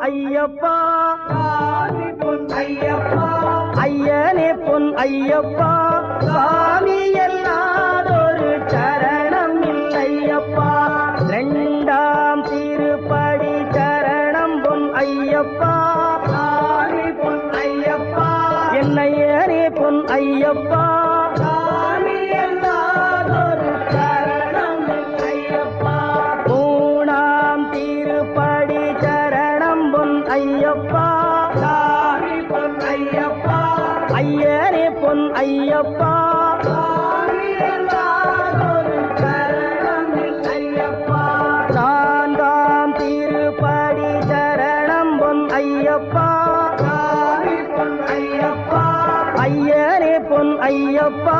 ஐயப்பா சாமி பொன் ஐயப்பா ஐயனே பொன் ஐயப்பா சாமி எல்லாதொரு சரணம் இல்லையப்பா இரண்டாம் திருப்படி சரணம் பொன் ஐயப்பா சாமி பொன் ஐயப்பா என்னையனே பொன் ஐயப்பா சாமி எல்லாதொரு சரணம் ஐயப்பா மூணாம் திருப்படி சரணம் பொன் ஐயப்பா சாமி பொன் ஐயப்பா ஐயனே பொன் ஐயப்பா சாமி எல்லாதொரு சரணம் ஐயப்பா நான்காம் திருப்படி சரணம் பொன் ஐயப்பா சாமி பொன் ஐயப்பா ஐயனே பொன் ஐயப்பா